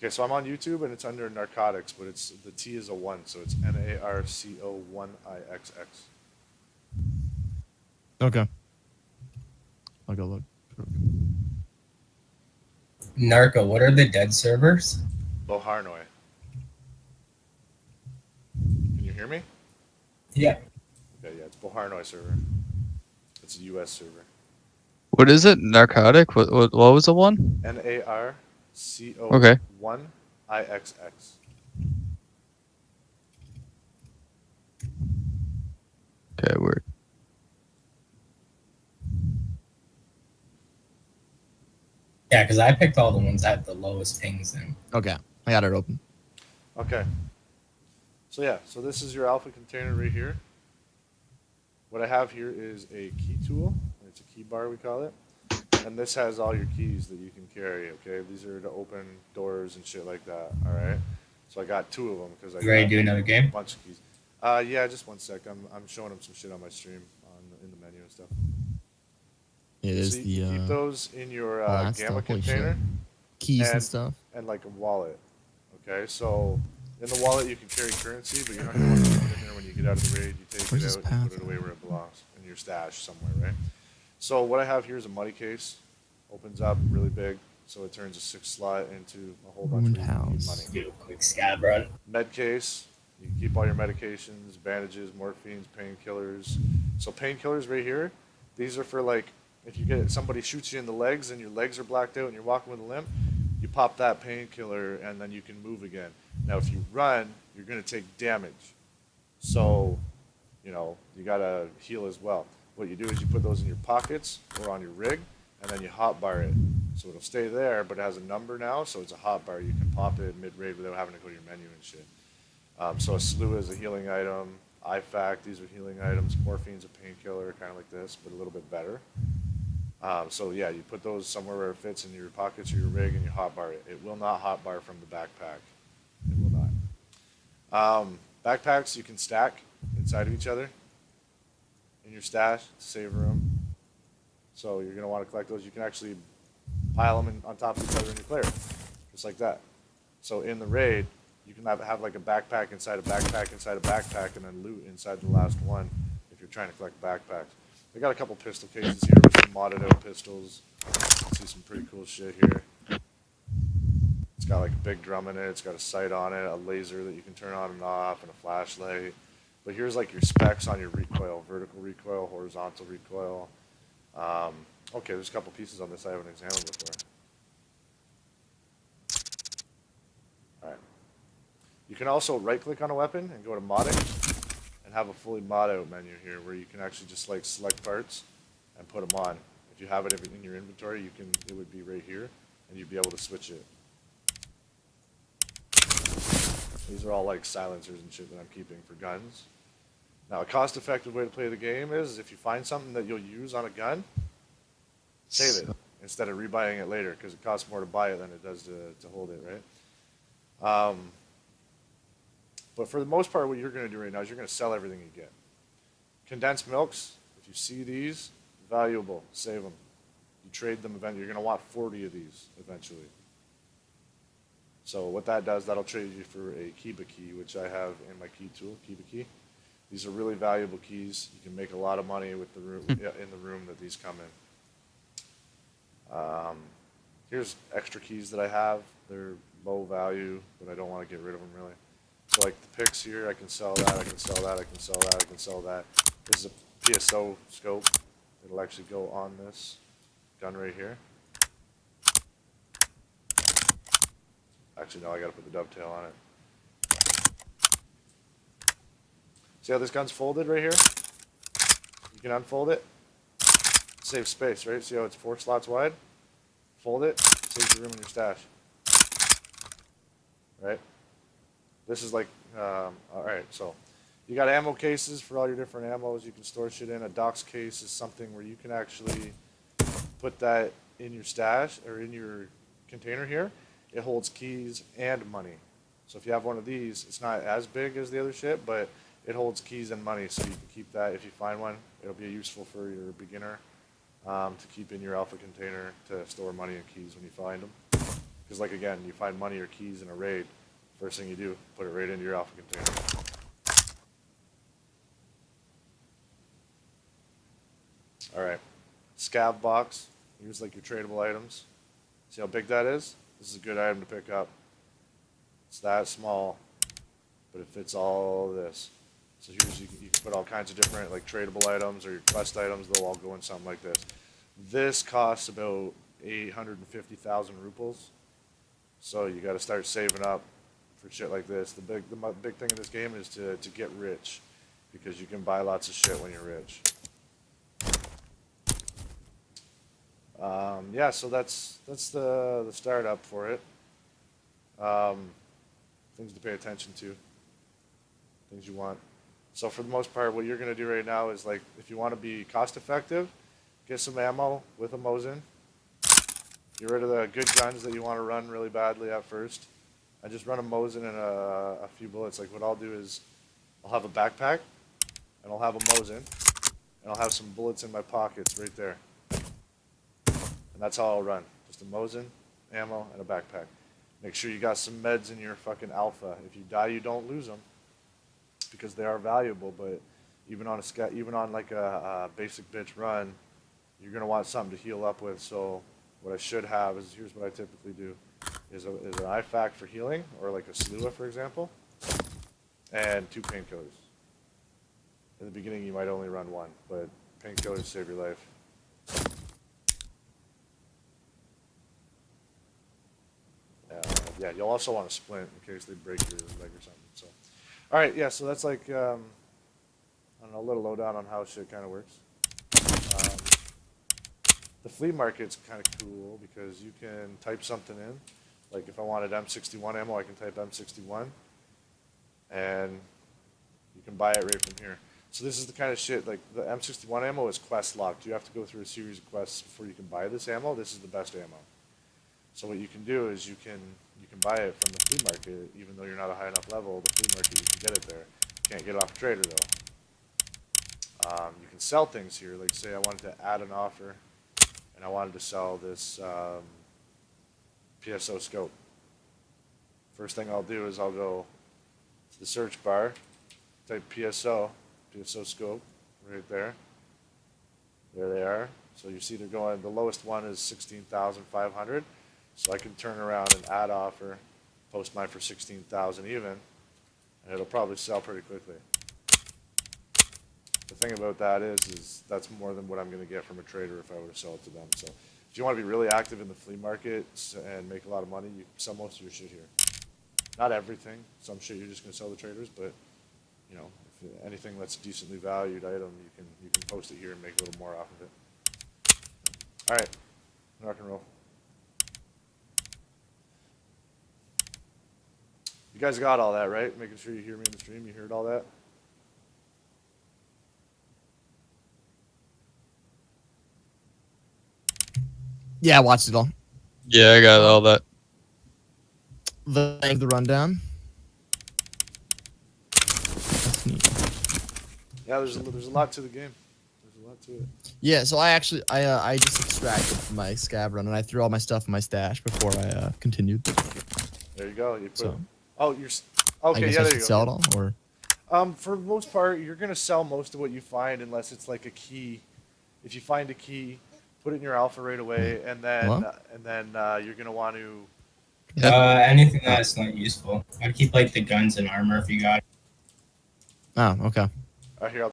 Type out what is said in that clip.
Okay, so I'm on YouTube and it's under narcotics, but it's the T is a 1, so it's NARCO1IXX. Okay. I'll go look. Narco, what are the dead servers? Boharnoi. Can you hear me? Yeah. Okay, yeah, it's Boharnoi server. It's a US server. What is it? Narcotic? What was the one? NARCO1IXX. Okay. Okay, weird. Yeah, because I picked all the ones that had the lowest pings in. Okay. I got it open. Okay. So yeah, so this is your alpha container right here. What I have here is a key tool. It's a key bar, we call it. And this has all your keys that you can carry, okay? These are to open doors and shit like that, all right? So I got 2 of them because I You ready got to do another game? a bunch of keys. Yeah, just one sec. I'm showing them some shit on my stream in the menu and stuff. It is So you the keep those in your that gamma stuff, holy shit. container keys and and- stuff. and like a wallet, okay? So in the wallet you can carry currency, but you're not going to want to put it in there when you get out of the raid. You take Where's it this out and path put it away where it belongs, in your stash somewhere, right? So what I have here is a money case. Opens up really big, so it turns a 6 slot into a whole bunch Ruined of money. house. Do a quick scab run. Med case, you can keep all your medications, bandages, morphines, painkillers. So painkillers right here, these are for like, if you get somebody shoots you in the legs and your legs are blacked out and you're walking with a limp, you pop that painkiller and then you can move again. Now if you run, you're gonna take damage. So, you know, you gotta heal as well. What you do is you put those in your pockets or on your rig, and then you hotbar it. So it'll stay there, but it has a number now, so it's a hotbar. You can pop it mid-raid without having to go to your menu and shit. So a slew is a healing item. IFAC, these are healing items. Morphine's a painkiller, kind of like this, but a little bit better. So yeah, you put those somewhere where it fits in your pockets or your rig, and you hotbar it. It will not hotbar from the backpack. It will not. Backpacks you can stack inside of each other in your stash to save room. So you're going to want to collect those. You can actually pile them on top of each other in your player, just like that. So in the raid, you can have like a backpack inside a backpack inside a backpack, and then loot inside the last one if you're trying to collect backpacks. I got a couple pistol cases here with some modded out pistols. See some pretty cool shit here. It's got like a big drum in it. It's got a sight on it, a laser that you can turn on and off, and a flashlight. But here's like your specs on your recoil: vertical recoil, horizontal recoil. Okay, there's a couple pieces on this I haven't examined before. Alright. You can also right-click on a weapon and go to modding and have a fully mod out menu here where you can actually just like select parts and put them on. If you have it in your inventory, it would be right here and you'd be able to switch it. These are all like silencers and shit that I'm keeping for guns. Now, a cost-effective way to play the game is if you find something that you'll use on a gun, save it instead of rebuying it later, because it costs more to buy it than it does to hold it, right? But for the most part, what you're going to do right now is you're going to sell everything you get. Condensed milks, if you see these, valuable, save them. You trade them eventually. You're going to want 40 of these eventually. So what that does, that'll trade you for a Kiba key, which I have in my key tool, Kiba key. These are really valuable keys. You can make a lot of money with the room, in the room that these come in. Here's extra keys that I have. They're low value, but I don't want to get rid of them really. So like the picks here, I can sell that, I can sell that, I can sell that, I can sell that. This is a PSO scope. It'll actually go on this gun right here. Actually, no, I gotta put the dovetail on it. See how this gun's folded right here? You can unfold it. Save space, right? See how it's 4 slots wide? Fold it, saves the room in your stash. Right? This is like, alright, so you got ammo cases for all your different ammos you can store shit in. A docs case is something where you can actually put that in your stash or in your container here. It holds keys and money. So if you have one of these, it's not as big as the other shit, but it holds keys and money, so you can keep that if you find one. It'll be useful for your beginner to keep in your alpha container to store money and keys when you find them. Because like again, you find money or keys in a raid, first thing you do, put it right into your alpha container. All right, Scav Box. Here's like your tradable items. See how big that is? This is a good item to pick up. It's that small, but it fits all this. So here's you can put all kinds of different like tradable items or your quest items. They'll all go in something like this. This costs about 850,000 ruples. So you got to start saving up for shit like this. The big thing in this game is to get rich, because you can buy lots of shit when you're rich. Yeah, so that's the startup for it. Things to pay attention to, things you want. So for the most part, what you're going to do right now is, like, if you want to be cost effective, get some ammo with a Mosin. Get rid of the good guns that you want to run really badly at first, and just run a Mosin and a few bullets. Like, what I'll do is I'll have a backpack, and I'll have a Mosin, and I'll have some bullets in my pockets right there. And that's how I'll run. Just a Mosin, ammo, and a backpack. Make sure you got some meds in your fucking alpha. If you die, you don't lose them, because they are valuable. But even on like a basic bitch run, you're gonna want something to heal up with. So what I should have is, here's what I typically do: is an IFAK for healing, or like a Slua, for example, and 2 painkillers. In the beginning, you might only run 1, but painkillers save your life. Yeah, you'll also want to splint in case they break your leg or something. So, all right, yeah. So that's like, I don't know, a little lowdown on how shit kind of works. The flea market's kind of cool because you can type something in. Like if I wanted M61 ammo, I can type M61, and you can buy it right from here. So this is the kind of shit, like the M61 ammo is quest locked. You have to go through a series of quests before you can buy this ammo. This is the best ammo. So what you can do is you can buy it from the flea market, even though you're not a high enough level. The flea market, you can get it there. You can't get it off a trader though. You can sell things here. Like say I wanted to add an offer, and I wanted to sell this PSO scope. First thing I'll do is I'll go to the search bar, type PSO scope, right there. There they are. So you see they're going, the lowest one is 16,500. So I can turn around and add offer, post mine for 16,000 even, and it'll probably sell pretty quickly. The thing about that is that's more than what I'm going to get from a trader if I were to sell it to them. So if you want to be really active in the flea market and make a lot of money, you can sell most of your shit here. Not everything. Some shit you're just going to sell to traders, but you know, if anything that's a decently valued item, you can post it here and make a little more off of it. All right, rock and roll. You guys got all that, right? Making sure you hear me in the stream. You heard all that? Yeah, I watched it all. Yeah, I got all that. The rundown. That's neat. Yeah, there's a lot to the game. There's a lot to it. Yeah, so I just extracted from my scav run and I threw all my stuff in my stash before I continued. There you go. You put. So, Oh, you're. I Okay, guess yeah, I there should you sell go. it all, or For the most part, you're gonna sell most of what you find unless it's like a key. If you find a key, put it in your alpha right away, and then Hello? you're gonna want to. Anything that's not useful. I'd keep like the guns and armor if you got it. oh, okay. Here, I'll